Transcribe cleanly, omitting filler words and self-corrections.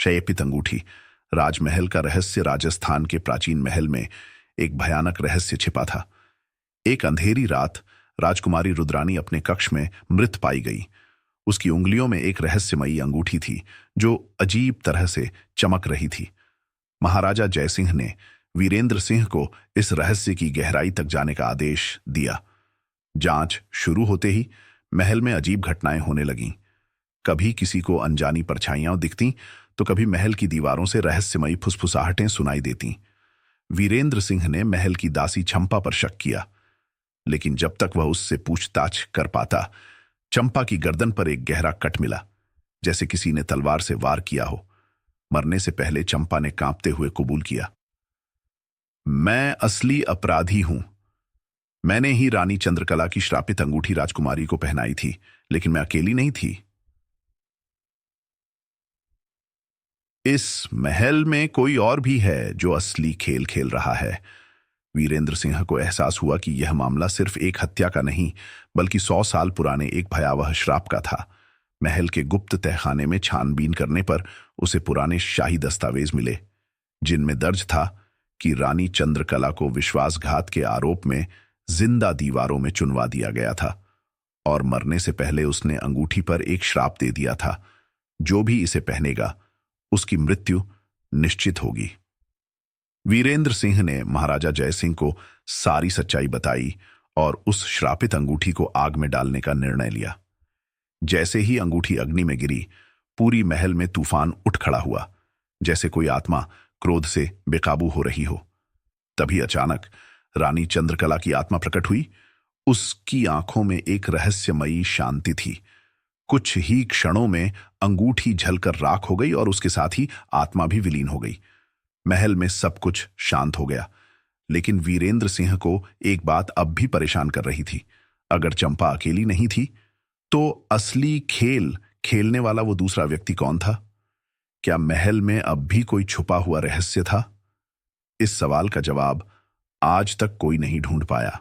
क्षयपित अंगूठी। राजमहल का रहस्य। राजस्थान के प्राचीन महल में एक भयानक रहस्य छिपा था। एक अंधेरी रात राजकुमारी रुद्रानी अपने कक्ष में मृत पाई गई। उसकी उंगलियों में एक रहस्यमयी अंगूठी थी जो अजीब तरह से चमक रही थी। महाराजा जयसिंह ने वीरेंद्र सिंह को इस रहस्य की गहराई तक जाने का आदेश दिया। जांच शुरू होते ही महल में अजीब घटनाएं होने लगीं। कभी किसी को अनजानी परछाइयां दिखतीं तो कभी महल की दीवारों से रहस्यमयी फुसफुसाहटें सुनाई देतीं। वीरेंद्र सिंह ने महल की दासी चंपा पर शक किया, लेकिन जब तक वह उससे पूछताछ कर पाता, चंपा की गर्दन पर एक गहरा कट मिला, जैसे किसी ने तलवार से वार किया हो। मरने से पहले चंपा ने कांपते हुए कबूल किया, मैं असली अपराधी हूं। मैंने ही रानी चंद्रकला की श्रापित अंगूठी राजकुमारी को पहनाई थी, लेकिन मैं अकेली नहीं थी। इस महल में कोई और भी है जो असली खेल खेल रहा है। वीरेंद्र सिंह को एहसास हुआ कि यह मामला सिर्फ एक हत्या का नहीं, बल्कि 100 साल पुराने एक भयावह श्राप का था। महल के गुप्त तहखाने में छानबीन करने पर उसे पुराने शाही दस्तावेज मिले, जिनमें दर्ज था कि रानी चंद्रकला को विश्वासघात के आरोप में जिंदा दीवारों में चुनवा दिया गया था और मरने से पहले उसने अंगूठी पर एक श्राप दे दिया था, जो भी इसे पहनेगा उसकी मृत्यु निश्चित होगी। वीरेंद्र सिंह ने महाराजा जयसिंह को सारी सच्चाई बताई और उस श्रापित अंगूठी को आग में डालने का निर्णय लिया। जैसे ही अंगूठी अग्नि में गिरी, पूरी महल में तूफान उठ खड़ा हुआ, जैसे कोई आत्मा क्रोध से बेकाबू हो रही हो। तभी अचानक रानी चंद्रकला की आत्मा प्रकट हुई। उसकी आंखों में एक रहस्यमयी शांति थी। कुछ ही क्षणों में अंगूठी जलकर राख हो गई और उसके साथ ही आत्मा भी विलीन हो गई। महल में सब कुछ शांत हो गया, लेकिन वीरेंद्र सिंह को एक बात अब भी परेशान कर रही थी। अगर चंपा अकेली नहीं थी, तो असली खेल खेलने वाला वो दूसरा व्यक्ति कौन था? क्या महल में अब भी कोई छुपा हुआ रहस्य था? इस सवाल का जवाब आज तक कोई नहीं ढूंढ पाया।